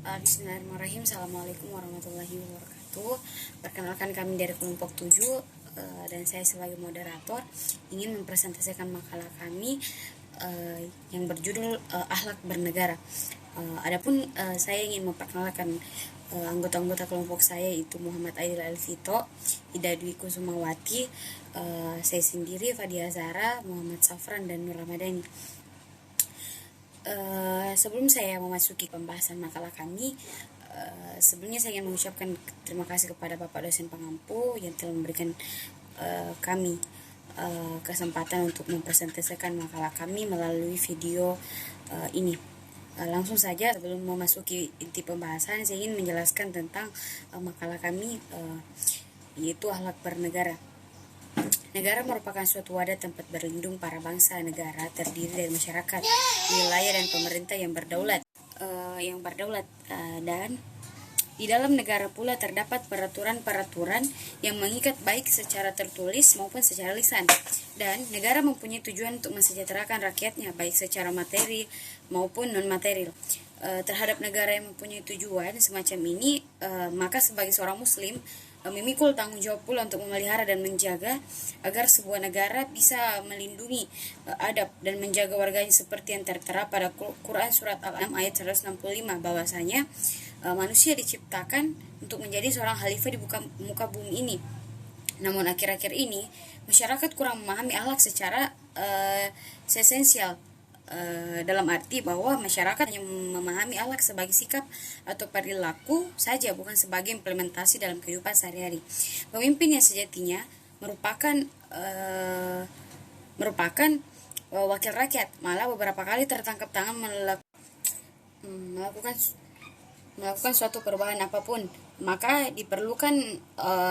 Bismillahirrahmanirrahim. Assalamualaikum warahmatullahi wabarakatuh. Perkenalkan, kami dari kelompok 7, dan saya sebagai moderator ingin mempresentasikan makalah kami yang berjudul Akhlak Bernegara. Adapun saya ingin memperkenalkan anggota-anggota kelompok saya, itu Muhammad Aidil Alvito, Ida Dwi Kusumawati, saya sendiri Fadia Zara, Muhammad Safran, dan Nur Ramadhani. Sebelum saya memasuki pembahasan makalah kami, sebelumnya saya ingin mengucapkan terima kasih kepada Bapak dosen pengampu yang telah memberikan kami kesempatan untuk mempresentasikan makalah kami melalui video ini. Langsung saja, sebelum memasuki inti pembahasan, saya ingin menjelaskan tentang makalah kami, yaitu akhlak bernegara. Negara merupakan suatu wadah tempat berlindung para bangsa negara, terdiri dari masyarakat, wilayah, dan pemerintah yang berdaulat. Dan di dalam negara pula terdapat peraturan-peraturan yang mengikat baik secara tertulis maupun secara lisan. Dan negara mempunyai tujuan untuk mensejahterakan rakyatnya, baik secara materi maupun non-material. Terhadap negara yang mempunyai tujuan semacam ini, maka sebagai seorang muslim memikul tanggung jawab pula untuk memelihara dan menjaga agar sebuah negara bisa melindungi adab dan menjaga warganya, seperti yang tertera pada Quran Surat Al-An'am ayat 165, bahwasanya manusia diciptakan untuk menjadi seorang khalifah di muka bumi ini. Namun akhir-akhir ini masyarakat kurang memahami akhlak secara esensial, dalam arti bahwa masyarakat hanya memahami akhlak sebagai sikap atau perilaku saja, bukan sebagai implementasi dalam kehidupan sehari-hari. Pemimpin yang sejatinya merupakan wakil rakyat, malah beberapa kali tertangkap tangan melakukan suatu perubahan apapun, maka diperlukan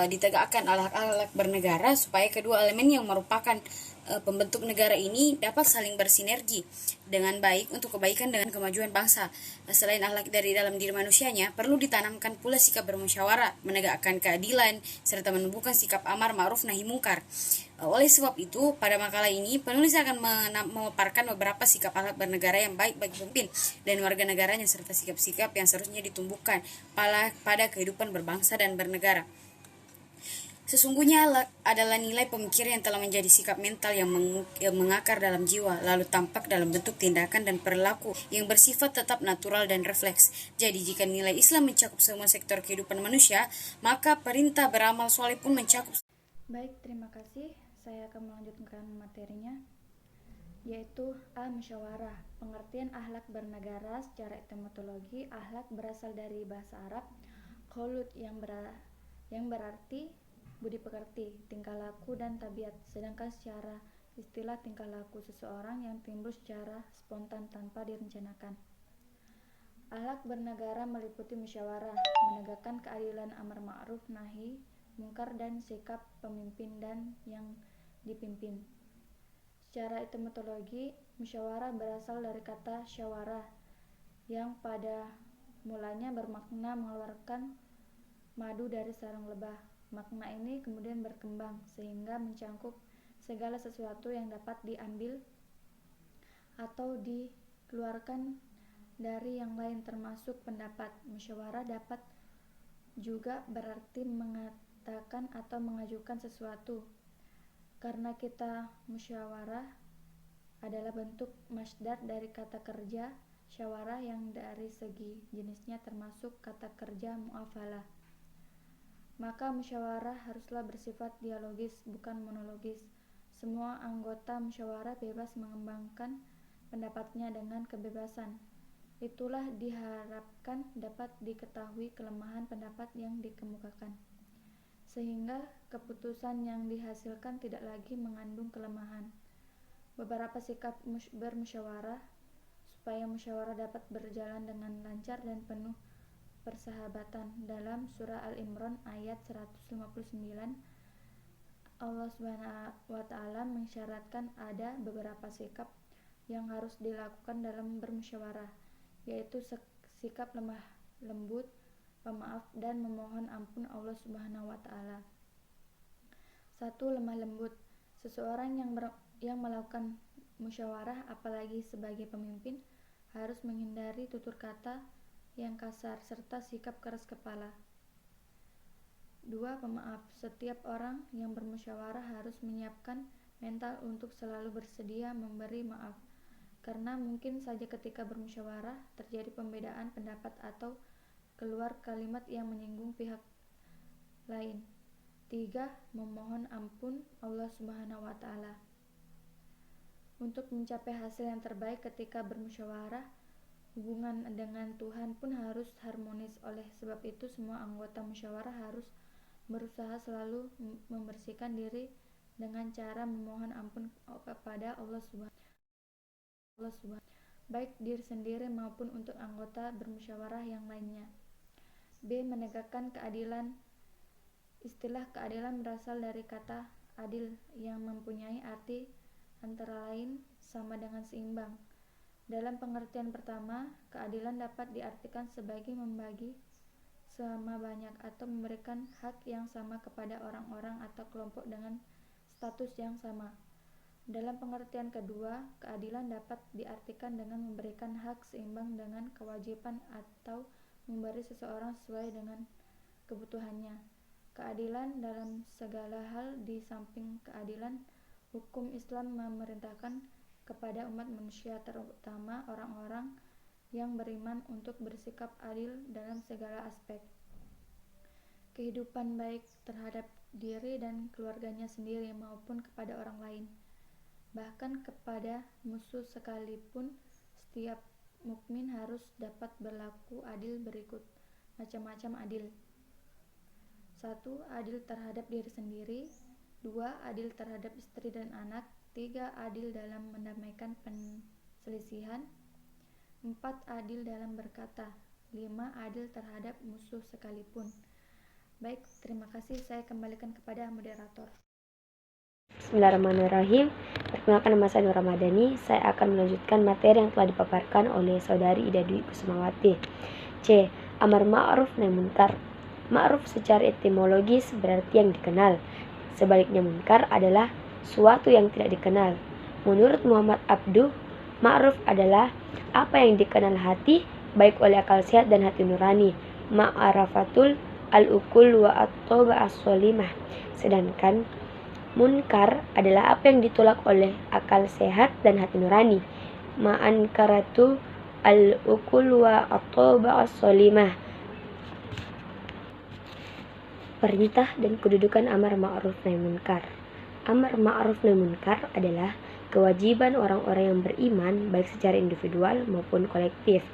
ditegakkan akhlak bernegara supaya kedua elemen yang merupakan pembentuk negara ini dapat saling bersinergi dengan baik untuk kebaikan dengan kemajuan bangsa. Selain akhlak dari dalam diri manusianya, perlu ditanamkan pula sikap bermusyawarah, menegakkan keadilan, serta menumbuhkan sikap amar ma'ruf nahi mungkar. Oleh sebab itu, pada makalah ini penulis akan memaparkan beberapa sikap akhlak bernegara yang baik bagi pemimpin dan warga negaranya, serta sikap-sikap yang seharusnya ditumbuhkan pada kehidupan berbangsa dan bernegara. Sesungguhnya adalah nilai pemikiran yang telah menjadi sikap mental yang mengakar dalam jiwa, lalu tampak dalam bentuk tindakan dan perilaku yang bersifat tetap natural dan refleks. Jadi jika nilai Islam mencakup semua sektor kehidupan manusia, maka perintah beramal soleh pun mencakup. Baik, terima kasih. Saya akan melanjutkan materinya, yaitu al-musyawarah. Pengertian akhlak bernegara secara etimologi, akhlak berasal dari bahasa Arab khulud yang berarti budi pekerti, tingkah laku, dan tabiat. Sedangkan secara istilah, tingkah laku seseorang yang timbul secara spontan tanpa direncanakan. Akhlak bernegara meliputi musyawarah, menegakkan keadilan, amar ma'ruf nahi mungkar, dan sikap pemimpin dan yang dipimpin. Secara etimologi, musyawarah berasal dari kata syawarah yang pada mulanya bermakna mengeluarkan madu dari sarang lebah. Makna ini kemudian berkembang sehingga mencakup segala sesuatu yang dapat diambil atau dikeluarkan dari yang lain, termasuk pendapat. Musyawarah dapat juga berarti mengatakan atau mengajukan sesuatu. Karena kita musyawarah adalah bentuk masdar dari kata kerja syawarah yang dari segi jenisnya termasuk kata kerja mu'afalah. Maka musyawarah haruslah bersifat dialogis, bukan monologis. Semua anggota musyawarah bebas mengembangkan pendapatnya dengan kebebasan. Itulah diharapkan dapat diketahui kelemahan pendapat yang dikemukakan, sehingga keputusan yang dihasilkan tidak lagi mengandung kelemahan. Beberapa sikap bermusyawarah supaya musyawarah dapat berjalan dengan lancar dan penuh persahabatan. Dalam surah Al-Imran ayat 159, Allah Subhanahu wa Ta'ala mensyaratkan ada beberapa sikap yang harus dilakukan dalam bermusyawarah, yaitu sikap lemah lembut, pemaaf, dan memohon ampun Allah Subhanahu wa Ta'ala. 1. Lemah lembut. Seseorang yang melakukan musyawarah, apalagi sebagai pemimpin, harus menghindari tutur kata yang kasar, serta sikap keras kepala. 2. Pemaaf. Setiap orang yang bermusyawarah harus menyiapkan mental untuk selalu bersedia memberi maaf, karena mungkin saja ketika bermusyawarah terjadi pembedaan pendapat atau keluar kalimat yang menyinggung pihak lain. 3. Memohon ampun Allah Subhanahu wa Ta'ala. Untuk mencapai hasil yang terbaik ketika bermusyawarah, hubungan dengan Tuhan pun harus harmonis. Oleh sebab itu, semua anggota musyawarah harus berusaha selalu membersihkan diri dengan cara memohon ampun kepada Allah Subhanahu, baik diri sendiri maupun untuk anggota bermusyawarah yang lainnya. B. Menegakkan keadilan. Istilah keadilan berasal dari kata adil yang mempunyai arti antara lain sama dengan seimbang. Dalam pengertian pertama, keadilan dapat diartikan sebagai membagi sama banyak atau memberikan hak yang sama kepada orang-orang atau kelompok dengan status yang sama. Dalam pengertian kedua, keadilan dapat diartikan dengan memberikan hak seimbang dengan kewajiban atau memberi seseorang sesuai dengan kebutuhannya. Keadilan dalam segala hal. Di samping keadilan, hukum Islam memerintahkan kepada umat manusia, terutama orang-orang yang beriman, untuk bersikap adil dalam segala aspek kehidupan, baik terhadap diri dan keluarganya sendiri maupun kepada orang lain, bahkan kepada musuh sekalipun. Setiap mukmin harus dapat berlaku adil berikut macam-macam adil. 1. Adil terhadap diri sendiri. 2. Adil terhadap istri dan anak. 3. Adil dalam mendamaikan perselisihan. 4. Adil dalam berkata. 5. Adil terhadap musuh sekalipun. Baik, terima kasih. Saya kembalikan kepada moderator. Bismillahirrahmanirrahim. Perkenalkan, nama saya Nur Ramadhani. Saya akan melanjutkan materi yang telah dipaparkan oleh saudari Ida Dwi Kusumawati. C. Amar ma'ruf nahi munkar. Ma'ruf secara etimologis berarti yang dikenal. Sebaliknya munkar adalah suatu yang tidak dikenal. Menurut Muhammad Abduh, ma'ruf adalah apa yang dikenal hati, baik oleh akal sehat dan hati nurani. Ma'arafatul al-ukul wa at-toba as-solimah. Sedangkan munkar adalah apa yang ditolak oleh akal sehat dan hati nurani. Ma'ankaratu al-ukul wa at-toba as-solimah. Perintah dan kedudukan amar ma'ruf nahi munkar. Amar ma'ruf nahi munkar adalah kewajiban orang-orang yang beriman, baik secara individual maupun kolektif.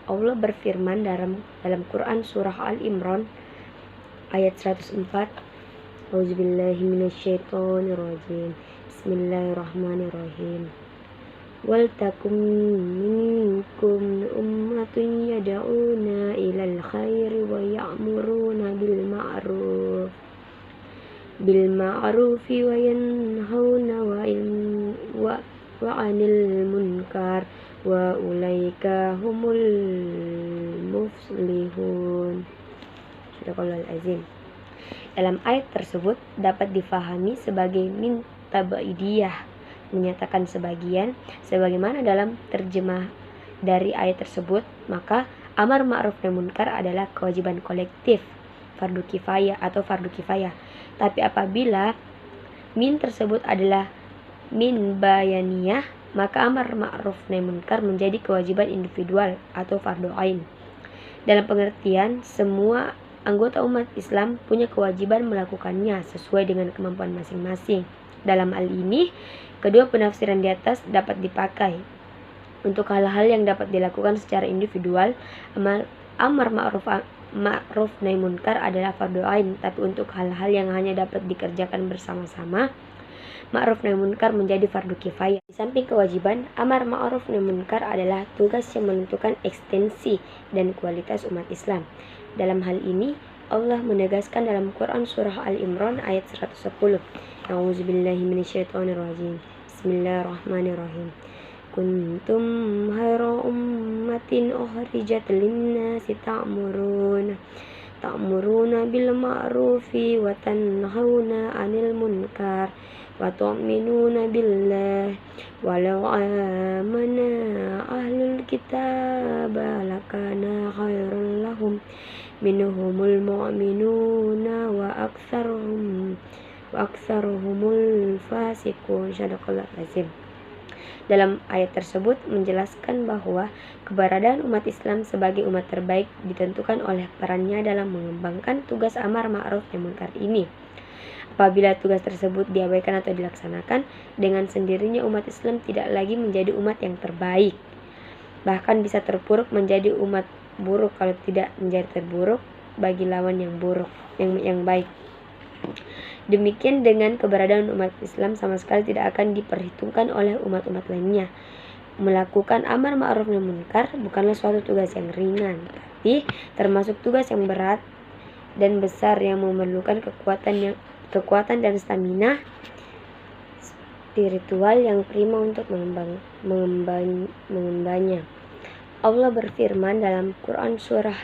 Allah berfirman dalam Quran surah Al-Imran ayat 104. Auzubillahi minasyaitonirrajim. Bismillahirrahmanirrahim. Wal takum minkum ummatun yad'una ilal khairi wa ya'muruna bil ma'rufi wa yanhauna wa 'anil munkar wa ulaika humul muflihun. Sadaqallahul azim. Dalam ayat tersebut dapat difahami sebagai min tabaidiyah, menyatakan sebagian, sebagaimana dalam terjemah dari ayat tersebut. Maka amar ma'ruf nahi munkar adalah kewajiban kolektif, fardu kifayah atau fardu kifayah. Tapi apabila min tersebut adalah min bayaniyah, maka amar ma'ruf nahi munkar menjadi kewajiban individual atau fardu ain. Dalam pengertian, semua anggota umat Islam punya kewajiban melakukannya sesuai dengan kemampuan masing-masing. Dalam hal ini, kedua penafsiran di atas dapat dipakai. Untuk hal-hal yang dapat dilakukan secara individual, amar ma'ruf nahi munkar adalah fardu ain. Tapi untuk hal-hal yang hanya dapat dikerjakan bersama-sama, ma'ruf nahi munkar menjadi fardu kifayah. Di samping kewajiban, amar ma'ruf nahi munkar adalah tugas yang menentukan ekstensi dan kualitas umat Islam. Dalam hal ini, Allah menegaskan dalam Quran surah Al-Imran ayat 110. A'udzubillahi minasyaitonirrajim. Bismillahirrahmanirrahim. Kuntum khairu ummatin ukhrijat lin-nasi ta'muruna bil ma'rufi wa tanhauna 'anil munkar وتؤمنون بالله ولو آمن أهل الكتاب لكان خيرا لهم منهم المؤمنون وأكثرهم الفاسقون. Sadaqallahul azim. Dalam ayat tersebut menjelaskan bahwa keberadaan umat Islam sebagai umat terbaik ditentukan oleh perannya dalam mengembangkan tugas amar ma'ruf nahi munkar ini. Apabila tugas tersebut diabaikan atau dilaksanakan, dengan sendirinya umat Islam tidak lagi menjadi umat yang terbaik. Bahkan bisa terpuruk menjadi umat buruk kalau tidak menjadi terburuk bagi lawan yang buruk, yang baik. Demikian dengan keberadaan umat Islam sama sekali tidak akan diperhitungkan oleh umat-umat lainnya. Melakukan amar ma'ruf nahi munkar bukanlah suatu tugas yang ringan, tapi termasuk tugas yang berat dan besar yang memerlukan kekuatan dan stamina spiritual yang prima untuk mengembannya. Allah berfirman dalam Quran surah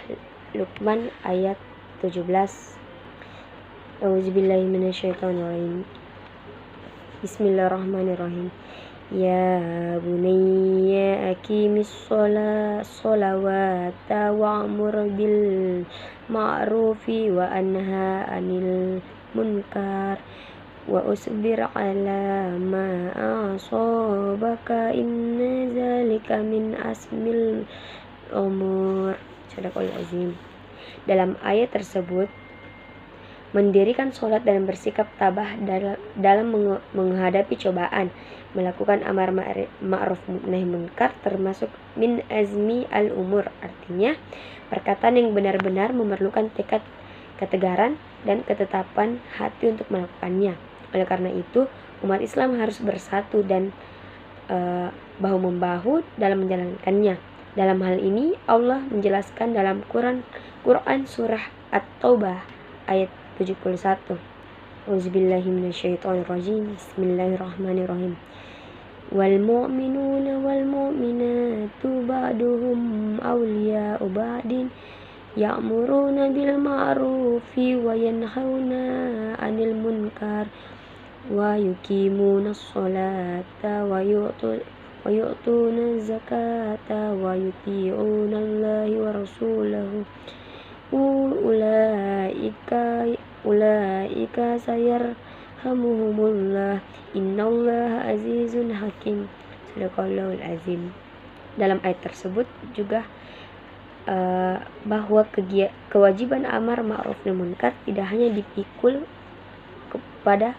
Luqman ayat 17. A'udzubillahi minasyaitonirrajim. Bismillahirrahmanirrahim. Ya bunayya aqimis sholawata wa'mur bil ma'rufi wa anha 'anil munkar wa usbir 'ala ma asabaka inna zalika min asmil umur. Sadaqallahul azim. Dalam ayat tersebut mendirikan sholat dan bersikap tabah dalam menghadapi cobaan, melakukan amar ma'ruf nahi munkar termasuk min azmi al-umur, artinya perkataan yang benar-benar memerlukan tekad, ketegaran, dan ketetapan hati untuk melakukannya. Oleh karena itu, umat Islam harus bersatu dan bahu-membahu dalam menjalankannya. Dalam hal ini, Allah menjelaskan dalam Quran surah At-Taubah ayat 71. Auzubillahi minasyaitonirrajim. Bismillahirrahmanirrahim. Wal mu'minuna wal mu'minatu ba'duhum awliya'u ba'din ya'muruna bil ma'rufi wa yanhauna 'anil munkar wa yuqimuna sholata wa yu'tuna zakata wa yuti'una Allaha wa rasulahu ulaika sayarhamuhumullah innallaha azizun hakim. Sadaqallahul azim. Dalam ayat tersebut juga bahwa kewajiban amar ma'ruf nahi munkar tidak hanya dipikul kepada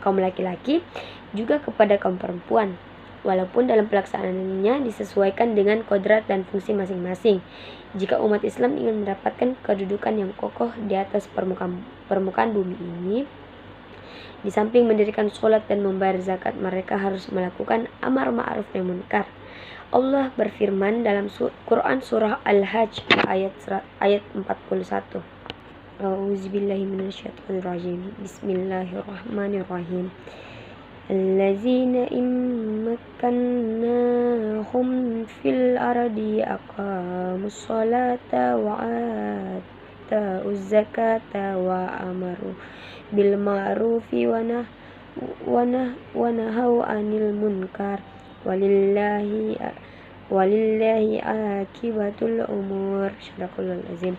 kaum laki-laki, juga kepada kaum perempuan, walaupun dalam pelaksanaannya disesuaikan dengan kodrat dan fungsi masing-masing. Jika umat Islam ingin mendapatkan kedudukan yang kokoh di atas permukaan bumi ini, di samping mendirikan sholat dan membayar zakat, mereka harus melakukan amar ma'ruf nahi munkar. Allah berfirman dalam Quran surah Al-Hajj ayat 41. A'udzubillahi minasyaitonirrajim. Bismillahirrahmanirrahim. Allazina immakannahum fil ardi aqamus sholata wa ata'uz zakata wa amaru bil ma'rufi wa nahaw 'anil munkar walillahi akibatul umur. Sadaqallahul azim.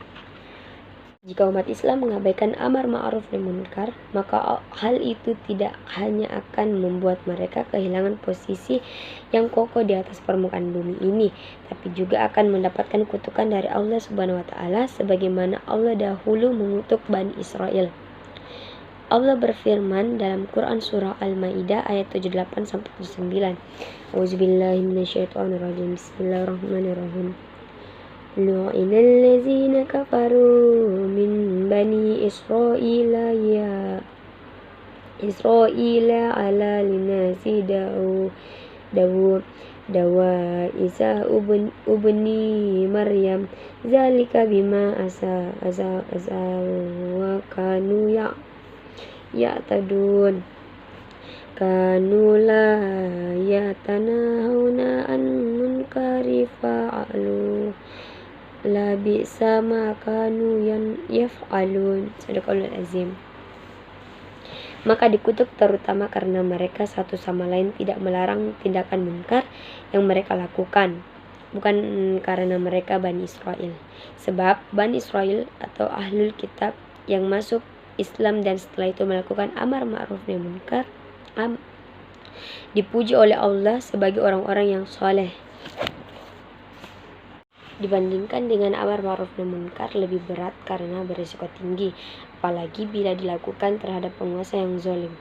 Jika umat Islam mengabaikan amar ma'ruf nahi munkar, maka hal itu tidak hanya akan membuat mereka kehilangan posisi yang kokoh di atas permukaan bumi ini, tapi juga akan mendapatkan kutukan dari Allah Subhanahu wa taala sebagaimana Allah dahulu mengutuk Bani Israel. Allah berfirman dalam Quran surah Al-Maidah ayat 78 sampai 79. Auzubillahi minasyaitonirrajim. Bismillahirrahmanirrahim. Lu'inal ladzina kafaru min bani Israila ala linasi dawa Isa ubni Maryam zalika bima asa wa kanu ya'tadun kanu la yatanahuna an munkari fa'alu la bi'sa ma kanu yaf'alun. Sadaqallahul azim. maka dikutuk terutama karena mereka satu sama lain tidak melarang tindakan munkar yang mereka lakukan, bukan karena mereka Bani Israel. Sebab Bani Israel atau Ahlul Kitab yang masuk Islam dan setelah itu melakukan amar ma'ruf nahi munkar dipuji oleh Allah sebagai orang-orang yang soleh. Dibandingkan dengan amar ma'ruf nahi munkar lebih berat karena berisiko tinggi, apalagi bila dilakukan terhadap penguasa yang zalim.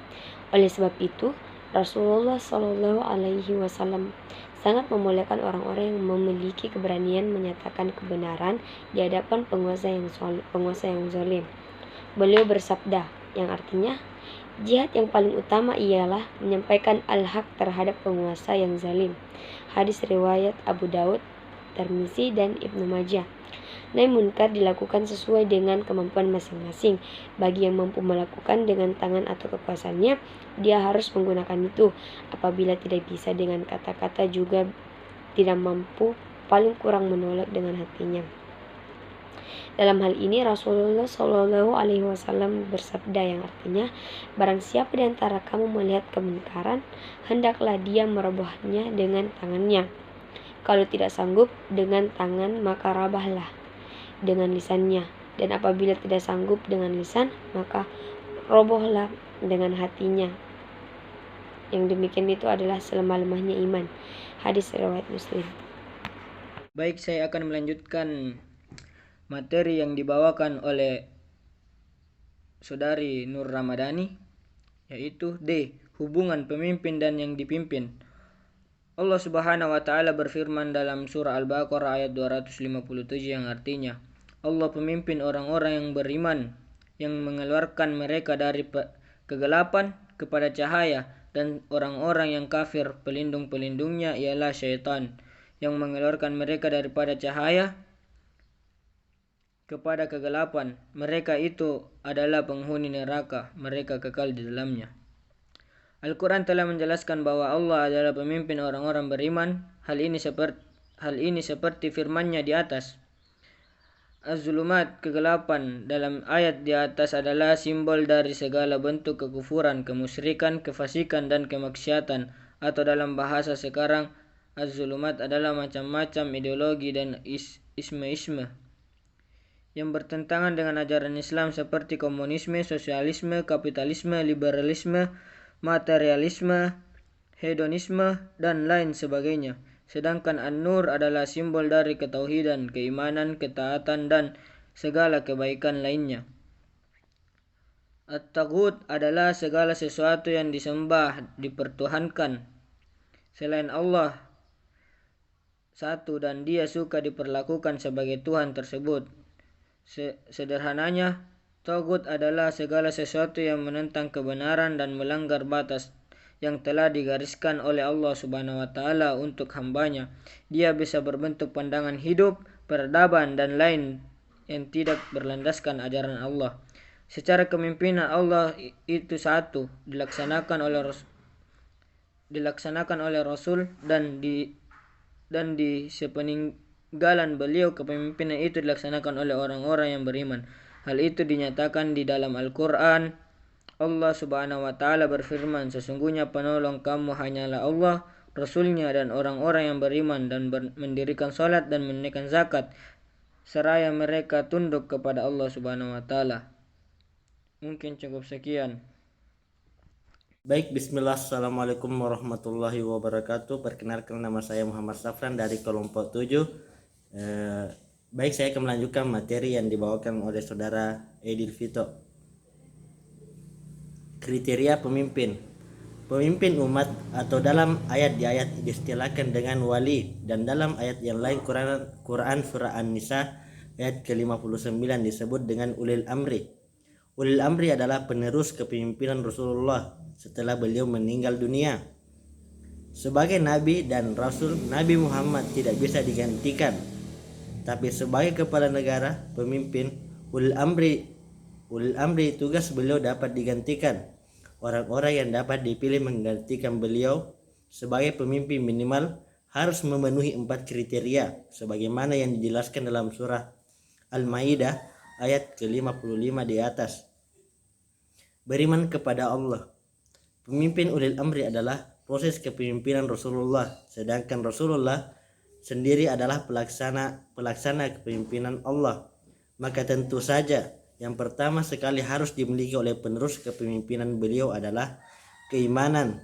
Oleh sebab itu, Rasulullah Shallallahu Alaihi Wasallam sangat memuliakan orang-orang yang memiliki keberanian menyatakan kebenaran di hadapan penguasa yang zalim. Beliau bersabda, yang artinya, jihad yang paling utama ialah menyampaikan al-haq terhadap penguasa yang zalim. Hadis riwayat Abu Daud, Tirmizi, dan Ibnu Majah. Nahi munkar dilakukan sesuai dengan kemampuan masing-masing. Bagi yang mampu melakukan dengan tangan atau kekuasaannya, dia harus menggunakan itu. Apabila tidak bisa dengan kata-kata juga tidak mampu, paling kurang menolak dengan hatinya. Dalam hal ini Rasulullah Shallallahu Alaihi Wasallam bersabda, yang artinya, barang siapa di antara kamu melihat kemungkaran, hendaklah dia merobohnya dengan tangannya. Kalau tidak sanggup dengan tangan, maka rabahlah dengan lisannya. Dan apabila tidak sanggup dengan lisan, maka robohlah dengan hatinya. Yang demikian itu adalah selemah-lemahnya iman. Hadis riwayat Muslim. Baik, saya akan melanjutkan materi yang dibawakan oleh Saudari Nur Ramadhani, yaitu D. Hubungan pemimpin dan yang dipimpin. Allah Subhanahu wa taala berfirman dalam surah Al-Baqarah ayat 257 yang artinya, Allah pemimpin orang-orang yang beriman, yang mengeluarkan mereka dari kegelapan kepada cahaya, dan orang-orang yang kafir pelindung-pelindungnya ialah syaitan, yang mengeluarkan mereka daripada cahaya kepada kegelapan. Mereka itu adalah penghuni neraka, mereka kekal di dalamnya. Al-Quran telah menjelaskan bahwa Allah adalah pemimpin orang-orang beriman. Hal ini seperti firman-Nya di atas. Az-zulumat, kegelapan, dalam ayat di atas adalah simbol dari segala bentuk kekufuran, kemusyrikan, kefasikan, dan kemaksiatan. Atau dalam bahasa sekarang, az-zulumat adalah macam-macam ideologi dan isme-isme yang bertentangan dengan ajaran Islam seperti komunisme, sosialisme, kapitalisme, liberalisme, materialisme, hedonisme, dan lain sebagainya. Sedangkan An-Nur adalah simbol dari ketauhidan, keimanan, ketaatan, dan segala kebaikan lainnya. At-Taghut adalah segala sesuatu yang disembah, dipertuhankan selain Allah satu dan dia suka diperlakukan sebagai Tuhan tersebut. Sederhananya, Taghut adalah segala sesuatu yang menentang kebenaran dan melanggar batas yang telah digariskan oleh Allah Subhanahu wa taala untuk hambanya. Dia bisa berbentuk pandangan hidup, peradaban, dan lain yang tidak berlandaskan ajaran Allah. Secara kepemimpinan Allah itu satu, dilaksanakan oleh Rasul dan di sepeninggalan beliau kepemimpinan itu dilaksanakan oleh orang-orang yang beriman. Hal itu dinyatakan di dalam Al-Quran. Allah Subhanahu wa taala berfirman, sesungguhnya penolong kamu hanyalah Allah, Rasulnya, dan orang-orang yang beriman dan mendirikan salat dan menunaikan zakat, seraya mereka tunduk kepada Allah Subhanahu wa taala. Mungkin cukup sekian. Baik, bismillah, assalamualaikum warahmatullahi wabarakatuh. Perkenalkan, nama saya Muhammad Safran dari kelompok 7. Baik, saya akan melanjutkan materi yang dibawakan oleh saudara Edil Vito. Kriteria pemimpin. Pemimpin umat atau dalam di ayat diistilahkan dengan wali, dan dalam ayat yang lain Quran surah An-Nisa ayat ke-59 disebut dengan ulil amri. Ulil amri adalah penerus kepemimpinan Rasulullah setelah beliau meninggal dunia. Sebagai nabi dan rasul, Nabi Muhammad tidak bisa digantikan. Tapi sebagai kepala negara, pemimpin, ulil amri tugas beliau dapat digantikan. Orang-orang yang dapat dipilih menggantikan beliau sebagai pemimpin minimal harus memenuhi 4 kriteria sebagaimana yang dijelaskan dalam surah Al-Maidah ayat ke-55 di atas. beriman kepada Allah. Pemimpin ulil amri adalah proses kepemimpinan Rasulullah, sedangkan Rasulullah sendiri adalah pelaksana kepemimpinan Allah. Maka tentu saja yang pertama sekali harus dimiliki oleh penerus kepemimpinan beliau adalah keimanan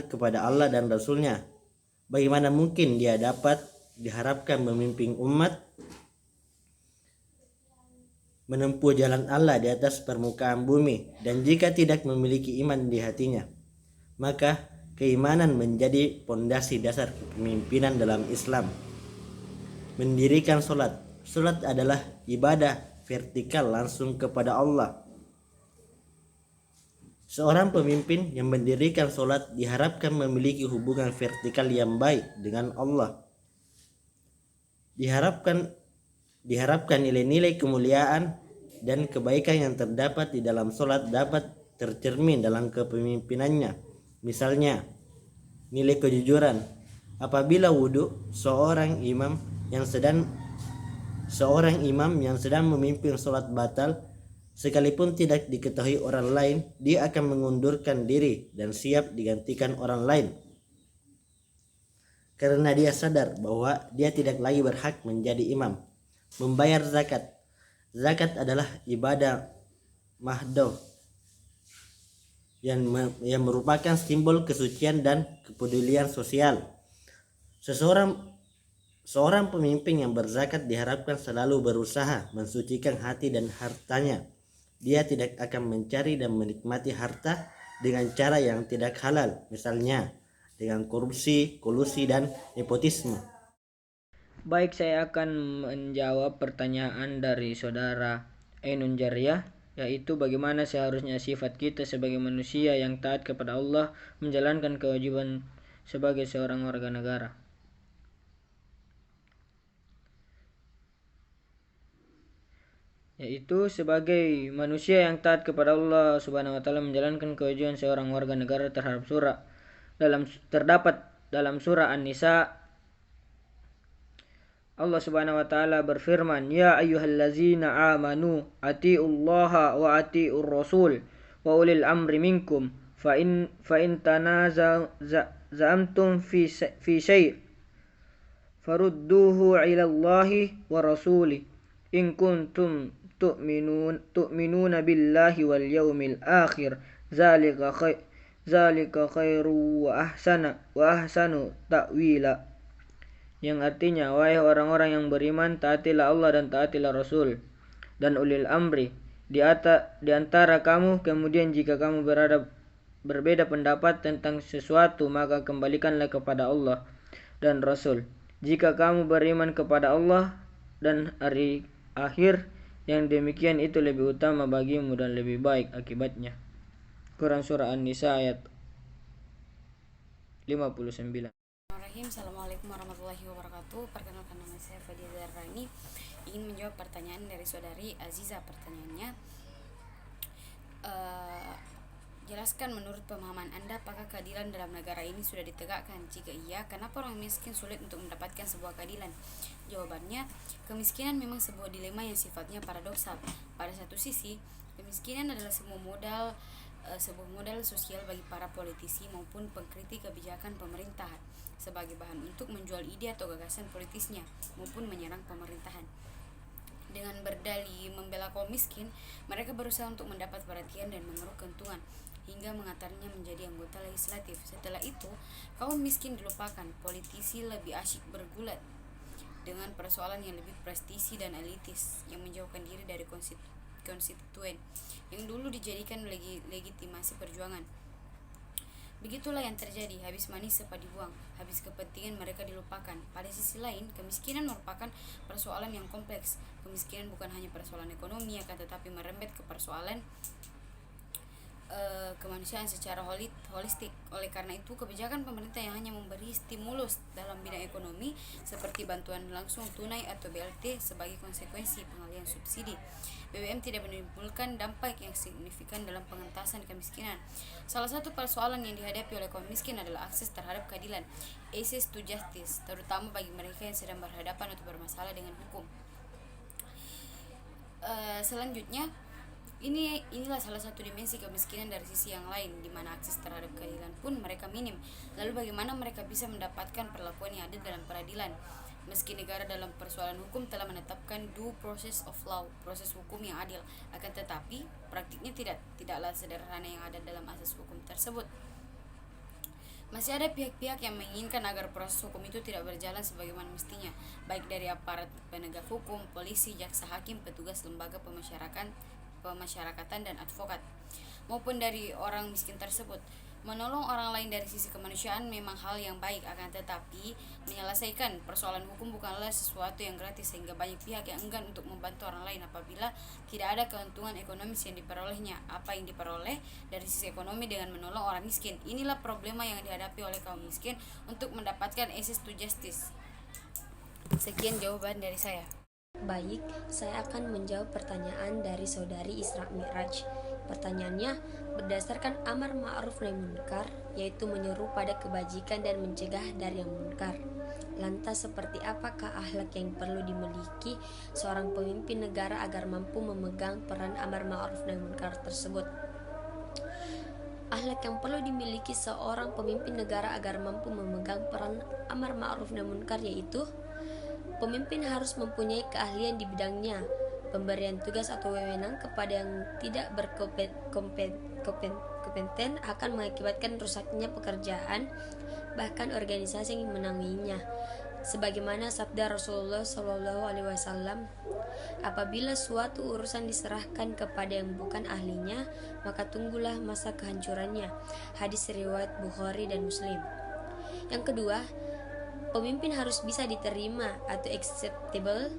kepada Allah dan Rasulnya. Bagaimana mungkin dia dapat diharapkan memimpin umat menempuh jalan Allah di atas permukaan bumi dan jika tidak memiliki iman di hatinya? Maka keimanan menjadi pondasi dasar kepemimpinan dalam Islam. Mendirikan sholat. Sholat adalah ibadah vertikal langsung kepada Allah. Seorang pemimpin yang mendirikan sholat diharapkan memiliki hubungan vertikal yang baik dengan Allah. Diharapkan nilai-nilai kemuliaan dan kebaikan yang terdapat di dalam sholat dapat tercermin dalam kepemimpinannya. Misalnya, nilai kejujuran. Apabila wudhu, seorang imam yang sedang memimpin sholat batal, sekalipun tidak diketahui orang lain, dia akan mengundurkan diri dan siap digantikan orang lain. Karena dia sadar bahwa dia tidak lagi berhak menjadi imam. Membayar zakat. Zakat adalah ibadah mahdoh yang merupakan simbol kesucian dan kepedulian sosial. Seorang pemimpin yang berzakat diharapkan selalu berusaha mensucikan hati dan hartanya. Dia tidak akan mencari dan menikmati harta dengan cara yang tidak halal, misalnya dengan korupsi, kolusi, dan nepotisme. Baik, saya akan menjawab pertanyaan dari saudara Ainun Jariah, yaitu bagaimana seharusnya sifat kita sebagai manusia yang taat kepada Allah menjalankan kewajiban sebagai seorang warga negara. Yaitu sebagai manusia yang taat kepada Allah Subhanahu wa taala menjalankan kewajiban seorang warga negara terdapat dalam surah An-Nisa. Allah Subhanahu wa taala berfirman, "Ya ayyuhallazina amanu atiullaha wa atiur rasul wa ulil amri minkum fa in tanaza'tum fi syai' farudduhu ila Allahi wa rasuli in kuntum tu'minuna billahi wal yawmil akhir zalika khairu wa ahsanu ta'wila." Yang artinya, wahai orang-orang yang beriman, taatilah Allah dan taatilah Rasul dan ulil amri di antara kamu. Kemudian jika kamu berbeda pendapat tentang sesuatu, maka kembalikanlah kepada Allah dan Rasul. Jika kamu beriman kepada Allah dan hari akhir, yang demikian itu lebih utama bagimu dan lebih baik akibatnya. Quran Surah An-Nisa ayat 59. Assalamualaikum warahmatullahi wabarakatuh. Perkenalkan, nama saya Fadia Zarrani. Ingin menjawab pertanyaan dari saudari Aziza. Pertanyaannya, jelaskan menurut pemahaman Anda, apakah keadilan dalam negara ini sudah ditegakkan? Jika iya, kenapa orang miskin sulit untuk mendapatkan sebuah keadilan? Jawabannya, kemiskinan memang sebuah dilema yang sifatnya paradoksal. Pada satu sisi, kemiskinan adalah sebuah modal sosial bagi para politisi maupun pengkritik kebijakan pemerintahan sebagai bahan untuk menjual ide atau gagasan politisnya maupun menyerang pemerintahan. Dengan berdalih membela kaum miskin, mereka berusaha untuk mendapat perhatian dan mengeruk keuntungan hingga mengantarnya menjadi anggota legislatif. Setelah itu, kaum miskin dilupakan. Politisi lebih asyik bergulat dengan persoalan yang lebih prestisi dan elitis yang menjauhkan diri dari konstituen yang dulu dijadikan legitimasi perjuangan. Begitulah yang terjadi, habis manis sepa dibuang, habis kepentingan mereka dilupakan. Pada sisi lain, kemiskinan merupakan persoalan yang kompleks. Kemiskinan bukan hanya persoalan ekonomi, akan tetapi merembet ke persoalan kemanusiaan secara holistik. Oleh karena itu, kebijakan pemerintah yang hanya memberi stimulus dalam bidang ekonomi seperti bantuan langsung tunai atau BLT sebagai konsekuensi pengalihan subsidi BBM tidak menimbulkan dampak yang signifikan dalam pengentasan kemiskinan. Salah satu persoalan yang dihadapi oleh kaum miskin adalah akses terhadap keadilan, access to justice, terutama bagi mereka yang sedang berhadapan atau bermasalah dengan hukum. Selanjutnya, Inilah salah satu dimensi kemiskinan dari sisi yang lain, di mana akses terhadap keadilan pun mereka minim. Lalu bagaimana mereka bisa mendapatkan perlakuan yang adil dalam peradilan? Meski negara dalam persoalan hukum telah menetapkan due process of law, proses hukum yang adil, akan tetapi praktiknya tidaklah sederhana yang ada dalam asas hukum tersebut. Masih ada pihak-pihak yang menginginkan agar proses hukum itu tidak berjalan sebagaimana mestinya, baik dari aparat penegak hukum, polisi, jaksa hakim, petugas lembaga pemasyarakatan dan advokat, maupun dari orang miskin tersebut. Menolong orang lain dari sisi kemanusiaan memang hal yang baik, akan tetapi menyelesaikan persoalan hukum bukanlah sesuatu yang gratis, sehingga banyak pihak yang enggan untuk membantu orang lain apabila tidak ada keuntungan ekonomis yang diperolehnya. Apa yang diperoleh dari sisi ekonomi dengan menolong orang miskin? Inilah problema yang dihadapi oleh kaum miskin untuk mendapatkan access to justice. Sekian jawaban dari saya. Baik, saya akan menjawab pertanyaan dari saudari Isra Mi'raj. Pertanyaannya, berdasarkan amar ma'ruf nahi munkar, yaitu menyeru pada kebajikan dan mencegah dari yang munkar. Lantas seperti apakah akhlak yang perlu dimiliki seorang pemimpin negara agar mampu memegang peran amar ma'ruf nahi munkar tersebut? Akhlak yang perlu dimiliki seorang pemimpin negara agar mampu memegang peran amar ma'ruf nahi munkar yaitu pemimpin harus mempunyai keahlian di bidangnya. Pemberian tugas atau wewenang kepada yang tidak berkompeten akan mengakibatkan rusaknya pekerjaan, bahkan organisasi yang menanginya. Sebagaimana sabda Rasulullah SAW, apabila suatu urusan diserahkan kepada yang bukan ahlinya, maka tunggulah masa kehancurannya. Hadis riwayat Bukhari dan Muslim. Yang kedua, pemimpin harus bisa diterima atau acceptable,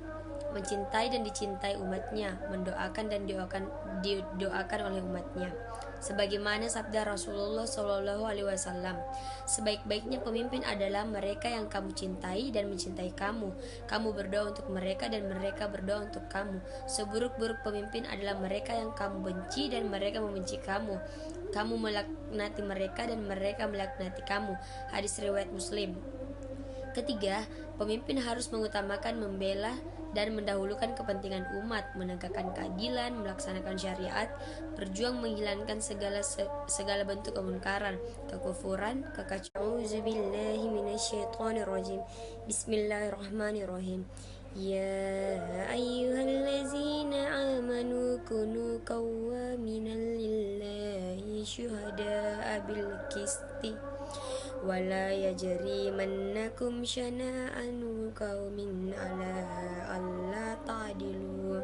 mencintai dan dicintai umatnya, mendoakan dan didoakan oleh umatnya. Sebagaimana sabda Rasulullah SAW, sebaik-baiknya pemimpin adalah mereka yang kamu cintai dan mencintai kamu. Kamu berdoa untuk mereka dan mereka berdoa untuk kamu. Seburuk-buruk pemimpin adalah mereka yang kamu benci dan mereka membenci kamu. Kamu melaknati mereka dan mereka melaknati kamu. Hadis riwayat Muslim. Ketiga, pemimpin harus mengutamakan membela dan mendahulukan kepentingan umat, menegakkan keadilan, melaksanakan syariat, berjuang menghilangkan segala bentuk kemunkaran, kekufuran, kekacauan. Auzubillahi minasyaitonirrajim. Bismillahirrahmanirrahim. Ya ayyuhallazina amanu kunu qawwaminan lillahi syuhada'a bil qisti wala yajrimannakum syana'anu qaumin ala alla ta'dilu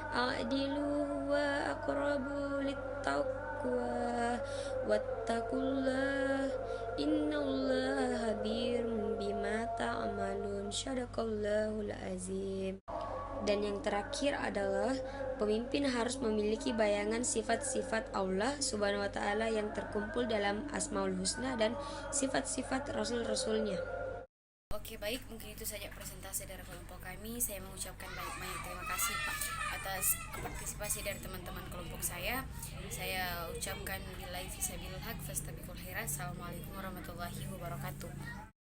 a'dilu huwa aqrabu littaqwa wattaqullah innallaha khabirum bima ta'malun. Syadaqallahul azim. Dan yang terakhir adalah pemimpin harus memiliki bayangan sifat-sifat Allah Subhanahu wa Ta'ala yang terkumpul dalam Asmaul Husna dan sifat-sifat Rasul-Rasulnya. Oke, baik, mungkin itu saja presentasi dari kelompok kami. Saya mengucapkan banyak terima kasih atas partisipasi dari teman-teman kelompok saya. Saya ucapkan billahi fisabilillah haq fastabiqul khairat. Assalamualaikum warahmatullahi wabarakatuh.